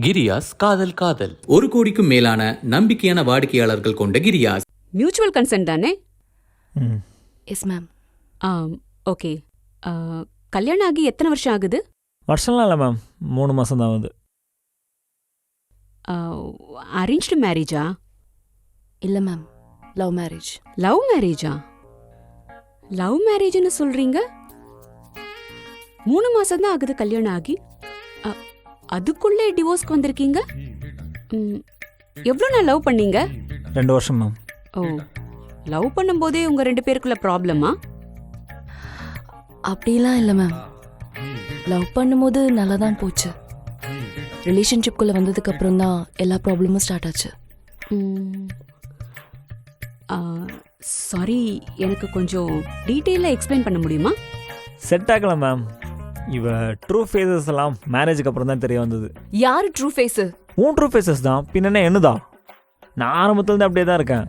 கிரியாஸ் காதல் காதல் 1 கோடிக்கும் மேலான நம்பிக்கையான வாடிக்கையாளர்கள் கொண்ட கிரியாஸ். மியூச்சுவல் கன்சென்ட் தானே? Yes ma'am. ஓகே. கல்யாணம் ஆகி எத்தனை வருஷம் ஆகுது? வருஷம்லாம் இல்லை மேம், 3 மாதம் தான் ஆகுது. அரேஞ்ச்டு மேரேஜா? இல்லை மேம், லவ் மேரேஜ். லவ் மேரேஜா? லவ் மேரேஜ்னு சொல்றீங்க, 3 மாசம் தான் ஆகுது கல்யாணம் ஆகி, அதுக்குள்ளே டிவோர்ஸ்க்கு வந்திருக்கீங்க. எவ்வளோ நாள் லவ் பண்ணீங்க? 2 வருஷம் மேம். ஓ, லவ் பண்ணும்போதே உங்க 2 பேருக்குள்ள ப்ராப்ளமா? அப்படிலாம் இல்லை மேம். லவ் பண்ணும்போது நல்லா தான் போச்சு. ரிலேஷன்ஷிப்குள்ளே வந்ததுக்கு அப்புறம் தான் எல்லா ப்ராப்ளமும் ஸ்டார்ட் ஆச்சு. சாரி, எனக்கு கொஞ்சம் டீட்டெயிலாக எக்ஸ்பிளைன் பண்ண முடியுமா? செட் ஆகல மேம். இவ ட்ரூ ஃபேஸஸ் எல்லாம் மேரேஜுக்கு அப்புறம் தான் தெரிய வந்தது. யாரு ட்ரூ ஃபேஸு? உன் ட்ரூ ஃபேஸஸ் தான், பின்னே என்னதான். நான் ஆரம்பத்துலேருந்து அப்படியே தான் இருக்கேன்.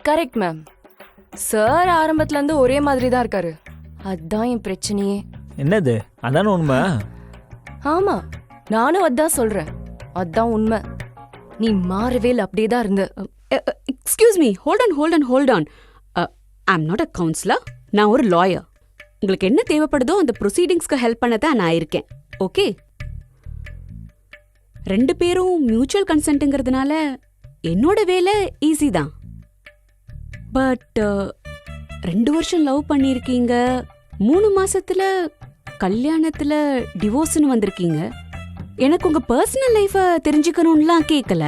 Correct ma'am. சார் ஆரம்பத்துலேருந்து ஒரே மாதிரி தான் இருக்காரு. அதுதான் என் பிரச்சனையே. என்னது? அதானே உண்மை. ஆமாம், நானும் அதான் சொல்கிறேன். அதுதான் உண்மை. நீ மாறவே இல்லை, அப்படியே தான் இருந்த. Excuse me, hold on. I am not a counsellor, நான் ஒரு லாயர். உங்களுக்கு என்ன தேவைப்படுதோ அந்த ப்ரொசீடிங்ஸ்க்கு ஹெல்ப் பண்ண தான் நான் இருக்கேன். ஓகே? 2 பேரும் மியூச்சுவல் கன்சென்ட்டுங்கிறதுனால என்னோட வேலை ஈஸி தான். பட் 2 வருஷம் லவ் பண்ணியிருக்கீங்க, 3 மாசத்துல கல்யாணத்துல டிவோர்ஸ்னு வந்திருக்கீங்க. எனக்கு உங்க பர்சனல் லைஃபை தெரிஞ்சுக்கணும்லாம் கேட்கல,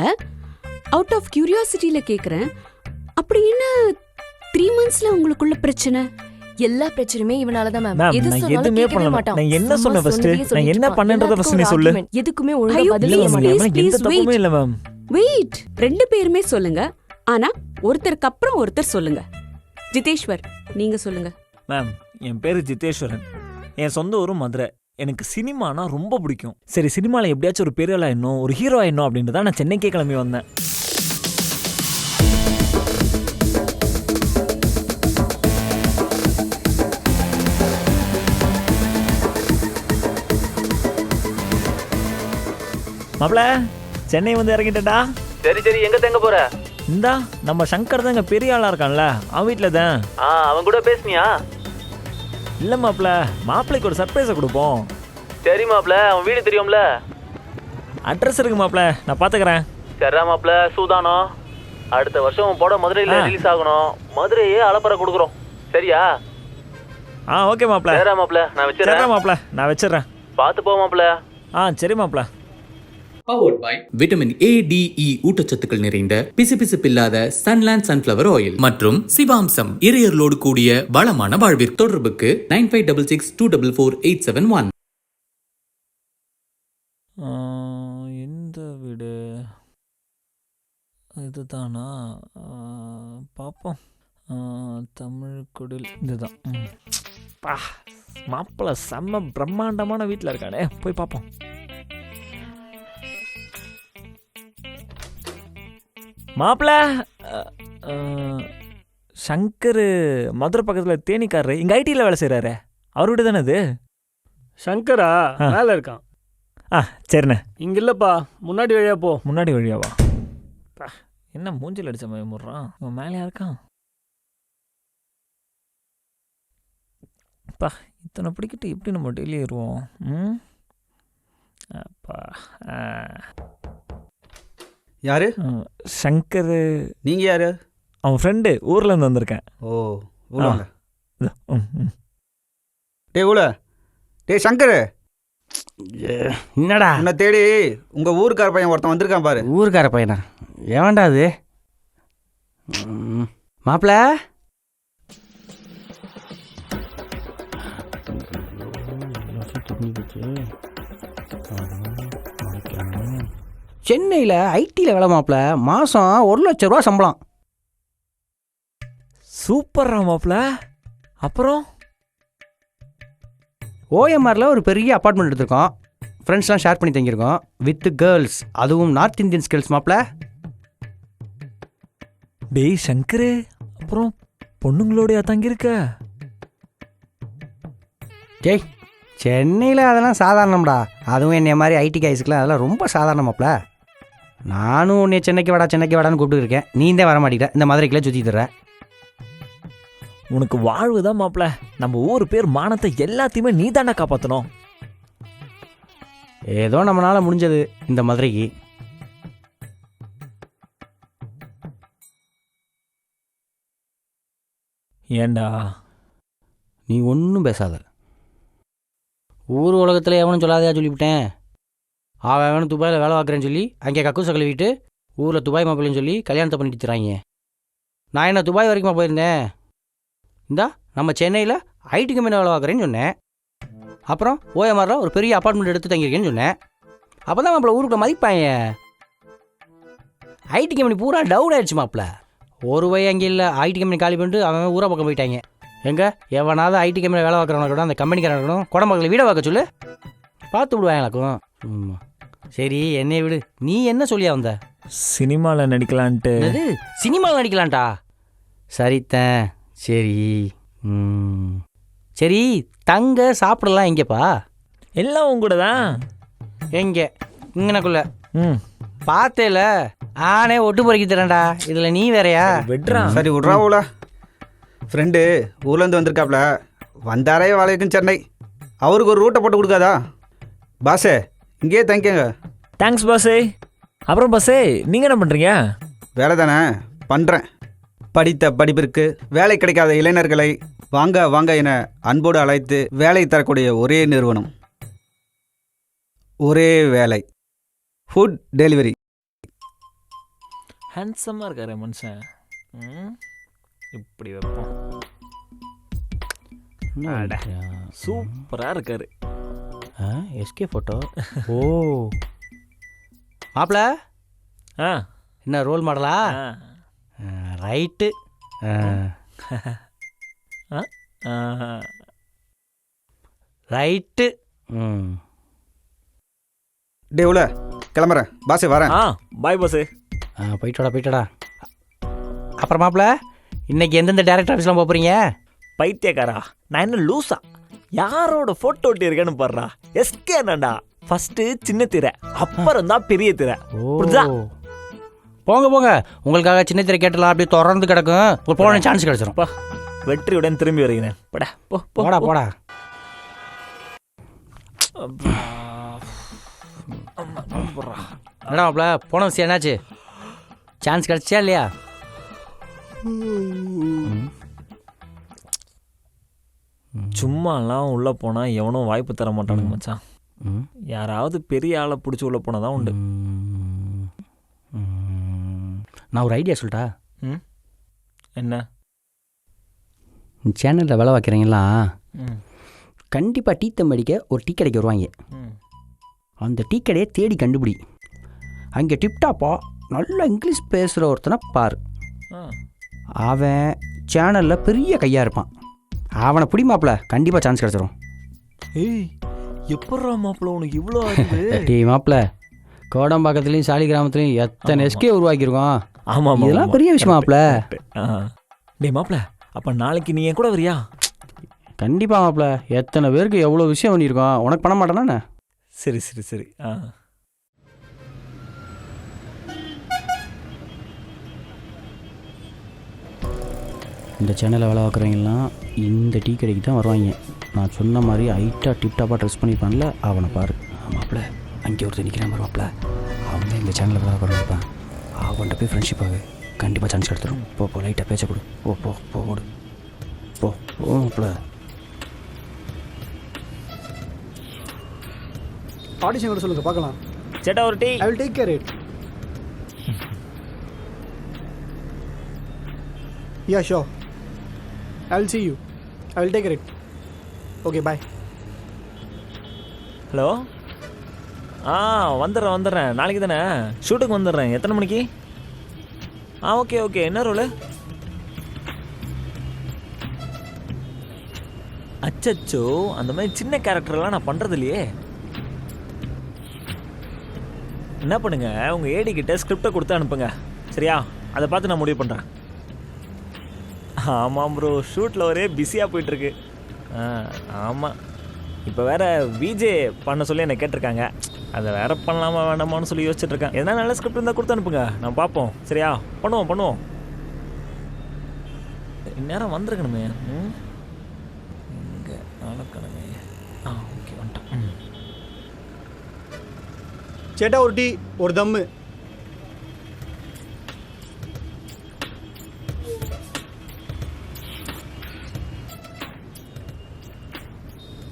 அவுட் ஆஃப் கியூரியாசிட்டியில கேட்குறேன். அப்படி என்ன 3 monthsல உங்களுக்குள்ள பிரச்சனை? எல்லா பிரச்சனையுமே இவனால தான் மேம். மேம், நான் எதுவுமே பண்ணல. நான் என்ன சொன்னேன் ஃபர்ஸ்ட்? நான் என்ன பண்ணேன்றத ஃபர்ஸ்ட் நீ சொல்லு. எதுக்குமே ஒழுங்கா பதில் please, சொல்ல please, மாட்டேன். please, எந்த தப்புமே இல்ல மேம். வெயிட், 2 பேருமே சொல்லுங்க, ஆனா ஒருத்தருக்கு அப்புறம் ஒருத்தர் சொல்லுங்க. ஜிதேஷ்வர், நீங்க சொல்லுங்க. மேம், என் பேரு ஜிதேஸ்வரன். என் சொந்த ஊரு மதுரை. எனக்கு சினிமானா ரொம்ப பிடிக்கும். சரி, சினிமால எப்படியாச்சும் ஒரு பெரிய ஆளா ஆயிடணும், ஒரு ஹீரோ ஆயிடணும் அப்படின்ட்டு தான் நான் சென்னைக்கே கிளம்பி வந்தேன். மாப்ள, சென்னை வந்து இறங்கிட்டா. சரி, எங்க தங்க போற? இந்தா நம்ம சங்கர் தான் இங்க பெரிய ஆளா இருக்கான்ல, அவன் வீட்டுல தான். அவன் கூட பேசுனியா? இல்ல மாப்ள, மாப்பிள்ளைக்கு ஒரு சர்ப்ரைஸை கொடுப்போம். சரி மாப்ள, அவன் வீடு தெரியும்ல? அட்ரஸ் இருக்கு மாப்ள, நான் பாத்துக்கிறேன். சரிடா மாப்ள, சூதானம். அடுத்த வருஷம் போட மதுரையில ரிலீஸ் ஆகணும். மதுரையே அலப்பற கொடுக்குறோம், சரியா? ஓகே மாப்ள. சரிடா மாப்ள, நான் வச்சிரறேன். சரிடா மாப்ள, நான் வச்சிரறேன். பாத்து போ மாப்ள. சரி மாப்ள. Powered by vitamin A, D, E ஊட்டச்சத்துக்கள் நிறைந்த பிசுபிசுப்பில்லாத சன்லேண்ட் சன்ஃப்ளவர் ஆயில் மற்றும் சிவாம்சம் இறையர்களோடு கூடிய வளமான வாழ்விற்கு. தொடர்புக்கு 9566244871. எந்த வீடு இதுதானா? பார்ப்போம். தமிழ் குடில் இதுதான். மாப்பிள்ள செம்ம பிரம்மாண்டமான வீட்டில் இருக்கானே, போய் பார்ப்போம். மாப்பிள்ள, சங்கர் மதுரை பக்கத்தில் தேனிக்காரரு, இங்கே ஐடியில் வேலை செய்கிறாரு. அவர் வீடு தானே இது? சங்கரா மேலே இருக்கான். சரிண்ணே. இங்கே இல்லைப்பா, முன்னாடி வழியா போ. முன்னாடி வழியாவா? என்ன மூஞ்சில் அடிச்ச மாதிரி முடுறான், இவன் மேலேயா இருக்கான்? இத்தனை பிடிக்கிட்டு எப்படி நம்ம டெய்லி ஏறுவோம்? அப்பா, யாரு? சங்கர். நீங்கள் யாரு? அவன் ஃப்ரெண்டு, ஊர்லேருந்து வந்திருக்கேன். ஓ, ஊருங்க. டே ஊல, டே சங்கர், என்னடா உன்னை தேடி உங்கள் ஊருக்கார பையன் ஒருத்தன் வந்திருக்கான் பாரு. ஊருக்கார பையனா? ஏன்டா அது? மாப்பிள்ள, சென்னையில் ஐடியில் வேலை மாப்பிள்ள, மாதம் 1 லட்ச ரூபா சம்பளம். சூப்பர்ரா மாப்பிள்ள. அப்புறம் ஓஎம்ஆரில் ஒரு பெரிய அப்பார்ட்மெண்ட் எடுத்திருக்கோம். ஃப்ரெண்ட்ஸ்லாம் ஷேர் பண்ணி தங்கியிருக்கோம், வித் கேர்ள்ஸ், அதுவும் நார்த் இந்தியன் ஸ்கில்ஸ் மாப்பிள்ள. டேய் சங்கரு, அப்புறம் பொண்ணுங்களோடையா தங்கியிருக்க? டேய் சென்னையில் அதெல்லாம் சாதாரணம்டா. அதுவும் என்னைய மாதிரி ஐடி கைஸுக்குலாம் அதெல்லாம் ரொம்ப சாதாரணமாப்ல. நானும் உன்னை சென்னைக்கு வாடான்னு கூப்பிட்டு இருக்கேன். நீ தான் வர மாட்டேங்கிற. இந்த மதுரைக்குள்ளே சுற்றி தர்ற. உனக்கு வாழ்வு தான் மாப்பிள்ள. நம்ம ஊர் பேர் மானத்தை எல்லாத்தையுமே நீ தானே காப்பாற்றணும். ஏதோ நம்மளால் முடிஞ்சது இந்த மதுரைக்கு. ஏண்டா? நீ ஒன்றும் பேசாத. ஊர் உலகத்தில் எவனும் சொல்லாதையா சொல்லிவிட்டேன். அவன் துபாயில் வேலை பார்க்குறேன்னு சொல்லி அங்கே கக்கூசை கழுவிட்டு ஊரில் துபாய் மாப்பிள்ளைன்னு சொல்லி கல்யாணத்தை பண்ணிட்டு தராங்க. நான் என்ன துபாய் வரைக்குமா போயிருந்தேன்? இந்தா நம்ம சென்னையில் ஐடி கம்பெனி வேலை பார்க்குறேன்னு சொன்னேன். அப்புறம் ஓஎம்ஆரில் ஒரு பெரிய அப்பார்ட்மெண்ட் எடுத்து தங்கியிருக்கேன்னு சொன்னேன். அப்போ தான் மாப்பிள்ள ஊருக்குள்ள மதிப்பாங்க. ஐடி கம்பெனி பூரா டவுன் ஆயிடுச்சு மாப்பிள்ள. ஒரு வய அங்கே இல்லை. ஐடி கம்பெனி காலி பண்ணிட்டு அவன் ஊரை பக்கம் போயிட்டாங்க. எங்கே எவனாவது ஐடி கம்பெனியில் வேலை பார்க்குறவன கூட அந்த கம்பெனிக்காரன் இருக்கணும். குடம்பக்களை வீடை பார்க்க சொல்லு, பார்த்து விடுவாங்களாக்கும். சரி என்னைய விடு. நீ என்ன சொல்லியா வந்த? சினிமாவில் நடிக்கலான்ட்டு. சினிமாவில் நடிக்கலான்டா? சரித்தேன். சரி சரி. தங்க சாப்பிடலாம் எங்கேப்பா? எல்லாம் உங்கூட தான். எங்கே? இங்கனக்குள்ள ம் பார்த்தேல. ஆனே ஒட்டு பொறுக்கி தரேன்டா. இதில் நீ வேறையா? வெட்றா. சரி விட்றா ஊலா. ஃப்ரெண்டு ஊர்லேருந்து வந்திருக்காப்ல. வந்தாரே வேலைக்கும் சென்னை. அவருக்கு ஒரு ரூட்டை போட்டு கொடுக்காதா? பாஸே இங்கேயே தங்கிக்கங்க. தேங்க்ஸ் பாஸே. அப்புறம் பாஸே நீங்கள் என்ன பண்ணுறீங்க? வேலை தானே பண்ணுறேன். படித்த படிப்பிற்கு வேலை கிடைக்காத இளைஞர்களை வாங்க வாங்க என அன்போடு அழைத்து வேலை தரக்கூடிய ஒரே நிறுவனம், ஒரே வேலை, ஃபுட் டெலிவரி. ஹேண்ட்ஸமாக இருக்காரு மனுஷன். இப்படி வைப்போம். சூப்பராக இருக்காரு. SK photo. ஓ மாப்பிள ஆ என்ன ரோல் மாடலா? ரைட்டு. ரைட்டு. டேவுல கிளம்புறேன். பாஸே வரேன். பாய் பாஸே. போயிட்டோடா. அப்புறம் மாப்பிள இன்னைக்கு எந்தெந்த டேரக்டர் ஆஃபீஸ்லாம் போகிறீங்க? பைத்தியக்காரா, நான் என்ன லூசா? யாரோட ஃபோட்டோ ஒட்டி இருக்கேன்னு பாடுறா. எஸ்கே என்னடா. ஃபர்ஸ்ட்டு சின்ன திரை, அப்புறம் தான் பெரிய திரை. புரியுதா? போங்க. உங்களுக்காக சின்ன திரை கேட்டலாம் அப்படியே தொடர்ந்து கிடக்கும். ஒரு போன சான்ஸ் கிடைச்சிடும். வெற்றியுடன் திரும்பி வருகிறேன். போடா. என்னடா மாப்பிள போன விஷயம் என்னாச்சு? சான்ஸ் கிடைச்சா இல்லையா? சும்மாலாம் உள்ளே போனால் எவனும் வாய்ப்பு தர மாட்டானுங்க மச்சான். யாராவது பெரிய ஆளை பிடிச்சி உள்ளே போனால் தான் உண்டு. நான் ஒரு ஐடியா சொல்லிட்டா? என்ன? சேனலில் வேலை வைக்கிறீங்களா? கண்டிப்பாக டீ தம் அடிக்க ஒரு டீ கடைக்கு வருவாங்க. அந்த டீ கடையை தேடி கண்டுபிடி. அங்கே டிப்டாப்பாக நல்லா இங்கிலீஷ் பேசுகிற ஒருத்தனை பாரு. அவன் சேனலில் பெரிய கையாக இருப்பான். அவனை பிடி மாப்பிள, கண்டிப்பாக சான்ஸ் கிடச்சிரும். ஏய் எப்பட்றா மாப்பிள உனக்கு இவ்வளோ? டீ மாப்பிள கோடம்பாக்கத்துலேயும் சாலி கிராமத்துலேயும் எத்தனை எஸ்கே உருவாக்கியிருக்கோம். ஆமாம், இதெல்லாம் பெரிய விஷயம் மாப்பிள. டே மாப்பிள, அப்போ நாளைக்கு நீ என் கூட வரியா? கண்டிப்பாக மாப்பிள. எத்தனை பேருக்கு எவ்வளோ விஷயம் பண்ணியிருக்கோம். உனக்கு பண்ண மாட்டேனா? சரி. இந்த சேனலில் வேலை பார்க்குறவங்கலாம் இந்த டீ கடைக்கு தான் வருவாங்க. நான் சொன்ன மாதிரி ஹைட்டாக டிப்டாப்பாக ட்ரெஸ் பண்ணியிருப்பான்ல, அவனை பாரு. மாப்பிள அங்கே ஒருத்தர் நிற்கிறான் வருவாப்பில். அவன் தான் இந்த சேனலில் வேலை பார்க்குறேன். அவன்கிட்ட போய் ஃப்ரெண்ட்ஷிப் ஆகு. கண்டிப்பாக சான்ஸ் எடுத்துரும். போ லைட்டாக பேச்ச கொடு. போடு. போ மாப்பிள. ஆடிஷன் கூட சொல்லுங்க பார்க்கலாம். சேட்டா ஒரு tea. I will take care it. Yeah sure. I will see you. I will take it. Okay, bye. Hello. வந்துடுறேன். நாளைக்கு தானே ஷூட்டுக்கு வந்துடுறேன். எத்தனை மணிக்கு? ஓகே. என்ன ரோலு? அச்சச்சோ, அந்த மாதிரி சின்ன கேரக்டர்லாம் நான் பண்ணுறது இல்லையே. என்ன பண்ணுங்க, உங்கள் ஏடி கிட்ட ஸ்கிரிப்டை கொடுத்து அனுப்புங்க. சரியா? அதை பார்த்து நான் முடிவு பண்ணுறேன். ஆமாம் ப்ரோ, ஷூட்டில் ஒரே பிஸியாக போயிட்டுருக்கு. ஆமாம். இப்போ வேற விஜே பண்ண சொல்லி என்னை கேட்டிருக்காங்க. அதை வேற பண்ணலாமா வேண்டாமான்னு சொல்லி யோசிச்சுட்டு இருக்கேன். எதனா நல்ல ஸ்கிரிப்ட் இருந்தால் கொடுத்து அனுப்புங்க, நான் பார்ப்போம். சரியா? பண்ணுவோம். இந்நேரம் வந்திருக்கணுமே. இங்கே நடக்கணுமே. ஓகே வந்துட்டேன். சேட்டா ஒரு டீ ஒரு தம்மு.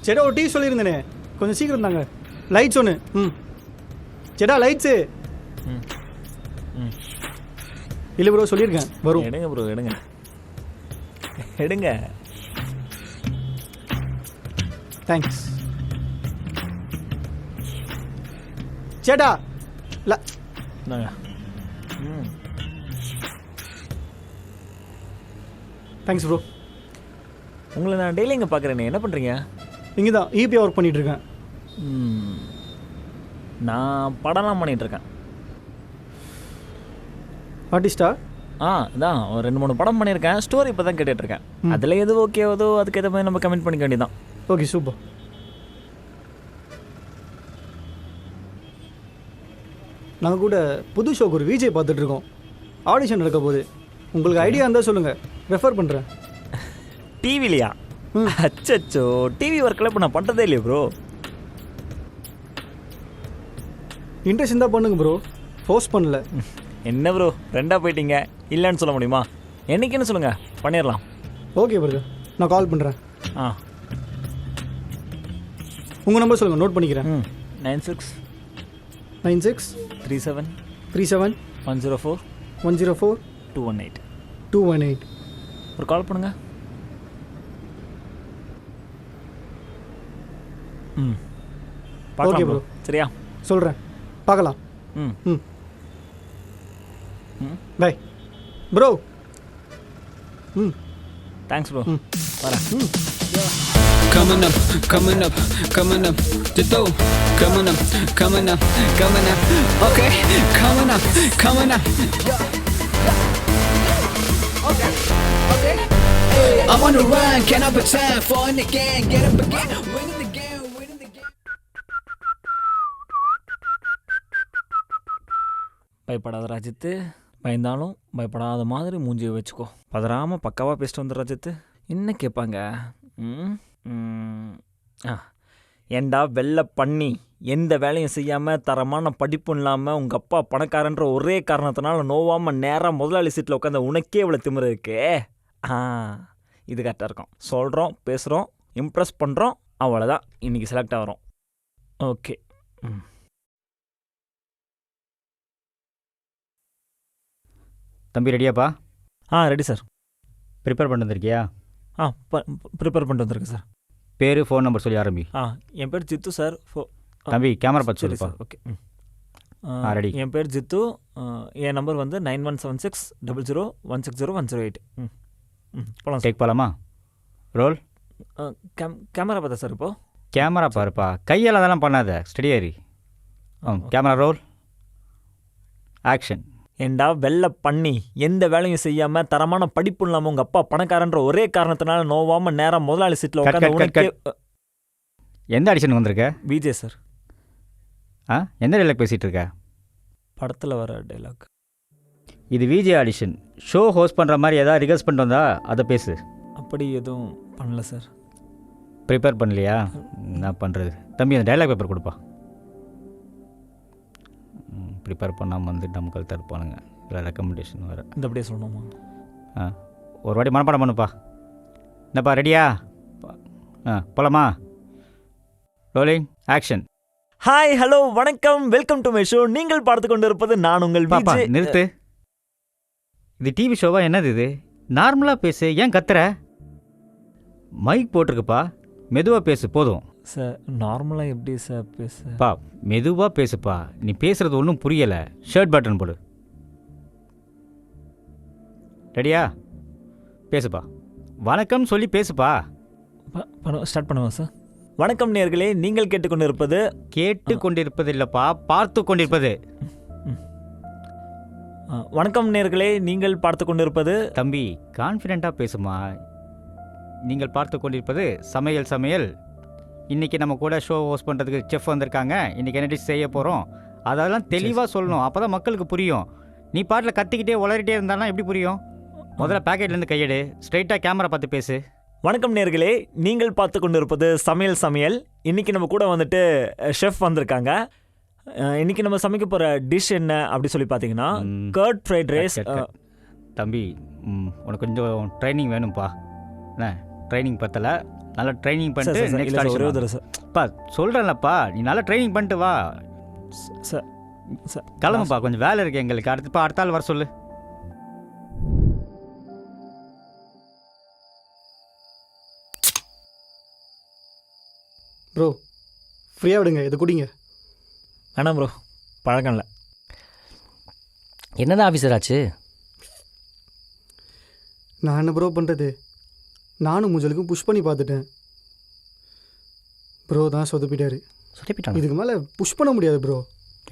சேட்டா ஒரு டீ சொல்லியிருந்தேனே, கொஞ்சம் சீக்கிரம் தாங்க. லைட்ஸ் ஒன்று. சேட்டா லைட்ஸு. இல்லை ப்ரோ சொல்லியிருக்கேன் வரும். எடுங்க ப்ரோ எடுங்க. தேங்க்ஸ் சேட்டா. Thanks bro. உங்களை நான் டெய்லி இங்கே பார்க்குறேனே, என்ன பண்ணுறீங்க? இங்கே தான் இபி ஒர்க் பண்ணிகிட்ருக்கேன். நான் படம்லாம் பண்ணிகிட்ருக்கேன். ஆர்டிஸ்டா? இதான் ஒரு 2-3 படம் பண்ணியிருக்கேன். ஸ்டோரி இப்போ தான் கேட்டுட்ருக்கேன். அதில் எது ஓகேவதோ அதுக்கு ஏற்ற மாதிரி நம்ம கமெண்ட் பண்ணிக்க வேண்டியதான். Okay super. நாங்கள் கூட புது ஷோக்கு ஒரு விஜய் பார்த்துட்ருக்கோம். ஆடிஷன் நடக்க போகுது. உங்களுக்கு ஐடியா இருந்தால் சொல்லுங்கள், ரெஃபர் பண்ணுறேன். டிவிலையா? அச்சோ, டிவி ஒர்க்கில் இப்போ நான் பண்ணுறதே இல்லையா ப்ரோ. இன்ட்ரெஸ்ட் இருந்தால் பண்ணுங்க ப்ரோ, ஃபோர்ஸ் பண்ணல. என்ன ப்ரோ 2ஆக போயிட்டீங்க, இல்லைன்னு சொல்ல முடியுமா? என்னைக்குன்னு சொல்லுங்கள், பண்ணிடலாம். ஓகே பிரதர், நான் கால் பண்ணுறேன். உங்கள் நம்பர் சொல்லுங்கள், நோட் பண்ணிக்கிறேன். 96 37 104 218. ஒரு கால் பண்ணுங்க. ஓகே ப்ரோ, சரியா? சொல்கிறேன், பார்க்கலாம். Bye bro. Thanks bro. வரேன். Coming up, Tito. Coming up. Okay, coming up. Okay. I'm on the run, can't have a time, falling again, get up again, winning the game. பயப்படாத ராஜித்து, பயந்தாலும் பயப்படாத மாதிரி மூஞ்சியை வச்சுக்கோ. பதறாமல் பக்காவாக பேசிட்டு வந்து ராஜித்து. என்ன கேட்பாங்க? ஏண்டா வெள்ளை பண்ணி எந்த வேலையும் செய்யாமல் தரமான படிப்பும் இல்லாமல் உங்கள் அப்பா பணக்காரன்ற ஒரே காரணத்தினால நோவாமல் நேராக முதலாளி சீட்டில் உட்காந்த உனக்கே இவ்வளோ திமிரு இருக்கே. இது கரெக்டாக இருக்கும். சொல்கிறோம், பேசுகிறோம், இம்ப்ரெஸ் பண்ணுறோம், அவ்வளோதான். இன்றைக்கி செலக்ட் ஆகிறோம். ஓகே. தம்பி ரெடியாப்பா? Ready sir. ப்ரிப்பேர் பண்ணி வந்திருக்கியா? ப்ரிப்பேர் பண்ணிட்டு வந்திருக்கேன் சார். பேர், ஃபோன் நம்பர் சொல்லி ஆரம்பி. என் பேர் ஜித்து சார். தம்பி கேமரா பார்த்து சரி சொல்லுப்பா. சார். ஓகே. ரெடி. என் பேர் ஜித்து. என் நம்பர் வந்து 9176 00160108. போகலாம். டேக் போகலாமா? ரோல். கேமரா பார்த்தா சார்? இப்போது கேமரா பாருப்பா, கையால் அதெல்லாம் பண்ணாத, ஸ்டடியாரி. Camera role, action. ஏண்டா வெள்ளை பண்ணி எந்த வேலையும் செய்யாமல் தரமான படிப்பு இல்லாமல் உங்கள் அப்பா பணக்காரன்ற ஒரே காரணத்தினால நோவாமல் நேராக முதலாளி சீட்டில் உட்காந்து. எந்த ஆடிஷன் வந்திருக்க? விஜய் சார். எந்த டைலாக் பேசிகிட்டு இருக்க? படத்தில் வர டைலாக். இது விஜய் ஆடிஷன். ஷோ ஹோஸ்ட் பண்ணுற மாதிரி ஏதாவது ரிகர்ஸ் பண்ணிட்டு வந்தா அதை பேசு. அப்படி எதுவும் பண்ணல சார். ப்ரிப்பேர் பண்ணலையா? நான் பண்ணுறது. தம்பி அந்த டைலாக் பேப்பர் கொடுப்பா. ப்ரிப்பேர் பண்ணாமல் வந்து நம்ம கழுத்து இருப்பானுங்க. இல்லை ரெக்கமெண்டேஷன் வேறு. இந்த அப்படியே சொல்லணுமா? ஒரு வாட்டி மனப்பாடம் பண்ணுப்பா. என்னப்பா ரெடியா? போலாமா? Rolling, action. ஹாய், ஹலோ, வணக்கம், வெல்கம் டு மை ஷோ. நீங்கள் பார்த்து கொண்டு இருப்பது நான் உங்கள் பாப்பா. நிறுத்து. இது டிவி ஷோவா? என்னது இது? நார்மலாக பேசு, ஏன் கத்துற? மைக் போட்டிருக்குப்பா, மெதுவாக பேசு போதும். சார் நார்மலாக எப்படி சார் பேச? பா மெதுவாக பேசுப்பா, நீ பேசுகிறது ஒன்றும் புரியலை. ஷர்ட் பட்டன் போடு. ரெடியா? பேசுப்பா. வணக்கம் சொல்லி பேசுப்பா. ஸ்டார்ட் பண்ணுவோம் சார். வணக்கம் நேயர்களே, நீங்கள் கேட்டுக்கொண்டிருப்பது. கேட்டுக்கொண்டிருப்பது இல்லைப்பா, பார்த்து கொண்டிருப்பது. வணக்கம் நேயர்களே, நீங்கள் பார்த்து கொண்டிருப்பது. தம்பி கான்ஃபிடென்ட்டாக பேசுமா. நீங்கள் பார்த்து கொண்டிருப்பது சமையல். இன்றைக்கி நம்ம கூட ஷோ ஹோஸ்ட் பண்ணுறதுக்கு செஃப் வந்திருக்காங்க, இன்றைக்கி என்ன டிஷ் செய்ய போகிறோம், அதெல்லாம் தெளிவாக சொல்லணும். அப்போ தான் மக்களுக்கு புரியும். நீ பாட்டில் கத்திக்கிட்டே உளறிட்டே இருந்தாலும் எப்படி புரியும்? முதல்ல பேக்கெட்லேருந்து கையெடு, ஸ்ட்ரைட்டாக கேமரா பார்த்து பேசு. வணக்கம் நேர்களே, நீங்கள் பார்த்து கொண்டு இருப்பது சமையல். இன்றைக்கி நம்ம கூட வந்துட்டு ஷெஃப் வந்திருக்காங்க. இன்றைக்கி நம்ம சமைக்க போகிற டிஷ் என்ன அப்படி சொல்லி பார்த்தீங்கன்னா கர்ட் ஃப்ரைட் ரைஸ். தம்பி, உனக்கு கொஞ்சம் ட்ரைனிங் வேணும்ப்பா. என்ன ட்ரைனிங் பத்தலை, நல்லா ட்ரைனிங் பண்ணிட்டு நெக்ஸ்ட் சொல்கிறேன்லப்பா, நீ நல்லா ட்ரைனிங் பண்ணிட்டு வா. கிளம்புப்பா, கொஞ்சம் வேலை இருக்குது எங்களுக்கு. அடுத்த ஆள் வர சொல்லு. ப்ரோ ஃப்ரீயாக விடுங்க, இது குடிங்க. வேணாம் ப்ரோ, பழக்கம் இல்லை. என்னதான் ஆஃபீஸர் ஆச்சு? நான் என்ன ப்ரோ பண்ணுறது, நானும் முஜலுக்கும் புஷ் பண்ணி பார்த்துட்டேன். ப்ரோ தான் சொதப்பிட்டாரு. சொதப்பிட்டான். இதுக்கு மேலே புஷ் பண்ண முடியாது ப்ரோ.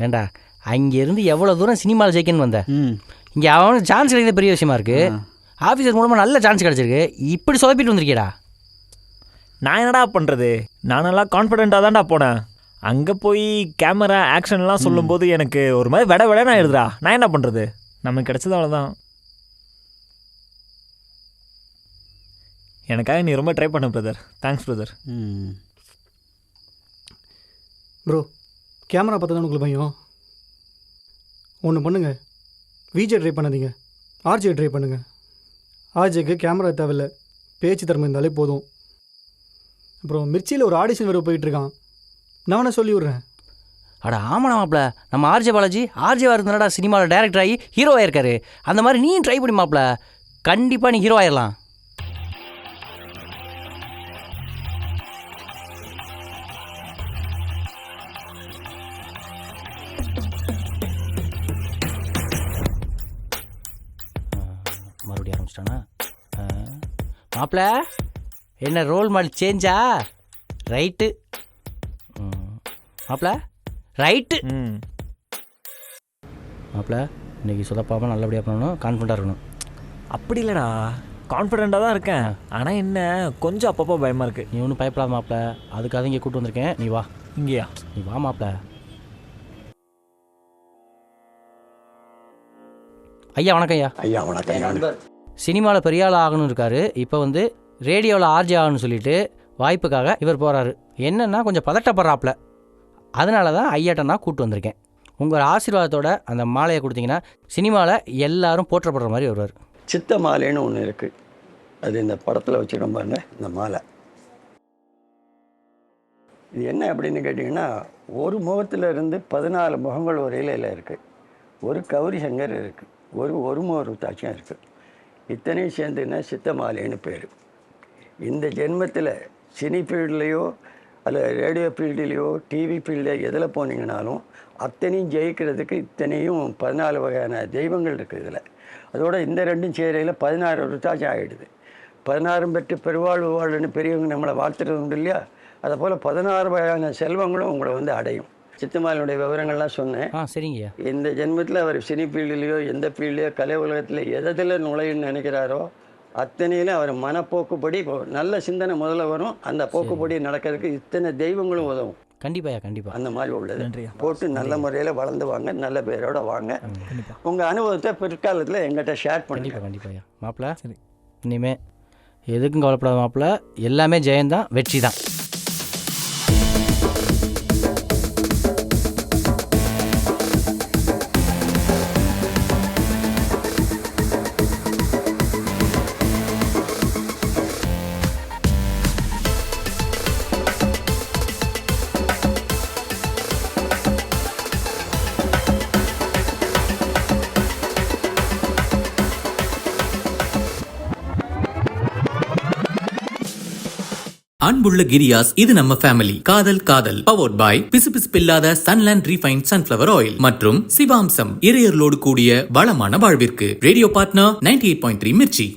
ஏண்டா அங்கேருந்து எவ்வளோ தூரம் சினிமாவில் ஜெயிக்கன்னு வந்த, இங்கே அவனுக்கு சான்ஸ் கிடைக்கிறது பெரிய விஷயமா இருக்குது. ஆஃபீஸர் மூலமாக நல்ல சான்ஸ் கிடச்சிருக்கு, இப்படி சொதப்பிட்டு வந்திருக்கியடா. நான் என்னடா பண்ணுறது, நான் நல்லா கான்ஃபிடென்ட்டாக தான்டா போனேன். அங்கே போய் கேமரா ஆக்ஷன்லாம் சொல்லும்போது எனக்கு ஒரு மாதிரி விடன்னு ஆயிடுதுடா. நான் என்ன பண்ணுறது, நமக்கு கிடைச்சது அவ்வளோதான். எனக்காக நீ ரொம்ப ட்ரை பண்ண brother. Thanks brother. Bro camera பார்த்து தான் உங்களுக்கு பயம். ஒன்று பண்ணுங்கள், விஜே ட்ரை பண்ணாதீங்க, ஆர்ஜே ட்ரை பண்ணுங்கள். ஆர்ஜேக்கு கேமரா தேவையில்லை, பேச்சு திறமை இருந்தாலே போதும். அப்புறம் மிர்ச்சியில் ஒரு ஆடிஷன் வேறு போயிட்டுருக்கான், நான் வேணா சொல்லி விட்றேன். அட ஆமாண்ணா மாப்பிள்ள, நம்ம ஆர்ஜே பாலாஜி ஆர்ஜேவாக இருந்தாடா சினிமாவில் டைரக்டர் ஆகி ஹீரோ ஆயிருக்காரு. அந்த மாதிரி நீ ட்ரை பண்ணி மாப்பிள்ள, கண்டிப்பாக நீ ஹீரோ ஆயிடலாம். மறுபடியும் ஆரம்பிச்சிட்டானா மாப்பிள்ள? என்ன ரோல் மாடல் சேஞ்சா? ரைட்டு மாப்பிள்ள, ரைட்டு மாப்பிள்ள. இன்றைக்கி சொதப்பாமல் நல்லபடியாக பண்ணணும், கான்ஃபிடண்ட்டாக இருக்கணும். அப்படி இல்லைடா, கான்ஃபிடென்ட்டாக தான் இருக்கேன். ஆனால் என்ன கொஞ்சம் அப்பப்போ பயமாக இருக்குது. நீ ஒன்றும் பயப்படாத மாப்பிள்ள, அதுக்காக இங்கே கூப்பிட்டு வந்திருக்கேன். நீ வா. இங்கேயா? நீ வா மாப்பிள்ள. ஐயா வணக்கம். ஐயா வணக்கம். சினிமாவில் பெரிய ஆள் ஆகணும் இருக்காரு, இப்போ வந்து ரேடியோவில் ஆர்ஜே ஆகணும்னு சொல்லிட்டு வாய்ப்புக்காக இவர் போகிறாரு. என்னென்னா கொஞ்சம் பதட்டப்படுறாப்புல, அதனால தான் ஐயாட்ட நான் கூப்பிட்டு வந்திருக்கேன். உங்கள் ஆசீர்வாதத்தோட அந்த மாலையை கொடுத்தீங்கன்னா சினிமாவில் எல்லாரும் போற்றப்படுற மாதிரி வருவார். சித்த மாலைன்னு ஒன்று இருக்குது, அது இந்த படத்தில் வச்சுக்கிற பாருங்க. இந்த மாலை இது என்ன அப்படின்னு கேட்டிங்கன்னா, ஒரு முகத்தில் இருந்து 14 முகங்கள் ஒரு இலையில் இருக்குது. ஒரு கௌரி சங்கர் இருக்குது, ஒரு முக தாட்சியம் இருக்குது. இத்தனையும் சேர்ந்துன்னா சித்த மாலைன்னு பேர். இந்த ஜென்மத்தில் சினி ஃபீல்ட்லேயோ அல்ல ரேடியோ ஃபீல்டுலேயோ டிவி ஃபீல்டு எதில் போனீங்கனாலும் அத்தனையும் ஜெயிக்கிறதுக்கு இத்தனையும் 14 வகையான தெய்வங்கள் இருக்குது இதில். அதோட இந்த ரெண்டும் சேரையில் 16 ருத்தாட்சம் ஆகிடுது. 16 பெற்று பெருவாழ்வு வாழ்ன்னு பெரியவங்க நம்மளை வாழ்த்துறது உண்டு இல்லையா? அதை போல் 16 வகையான செல்வங்களும் உங்களை வந்து அடையும். சித்தமாலினுடைய விவரங்கள்லாம் சொன்னேன். சரிங்க. இந்த ஜென்மத்தில் அவர் சினி ஃபீல்டுலேயோ எந்த ஃபீல்டையோ கலை உலகத்தில் எதில் நுழையுன்னு நினைக்கிறாரோ அத்தனையிலும் அவர் மனப்போக்குப்படி நல்ல சிந்தனை முதல்ல வரும். அந்த போக்குப்படி நடக்கிறதுக்கு இத்தனை தெய்வங்களும் உதவும். கண்டிப்பாக அந்த மாதிரி உள்ளது. போட்டு நல்ல முறையில் வளர்ந்து வாங்க, நல்ல பேரோட வாங்க. உங்கள் அனுபவத்தை பிற்காலத்தில் எங்கிட்ட ஷேர் பண்ணி. கண்டிப்பாக மாப்பிள்ள. சரி, இனிமே எதுக்கும் கவலைப்படாத மாப்பிள்ள, எல்லாமே ஜெயந்தான், வெற்றி தான். அன்புள்ள கிரியாஸ், இது நம்ம ஃபேமிலி. காதல் பவர்ட் பாய் பிசுபிசுப்பில்லாத சன்லேண்ட் ரீஃபைண்ட் சன்ஃபிளவர் ஆயில் மற்றும் சிவாம்சம் இறையர்களோடு கூடிய வளமான வாழ்விற்கு. Radio partner 98.3 Mirchi.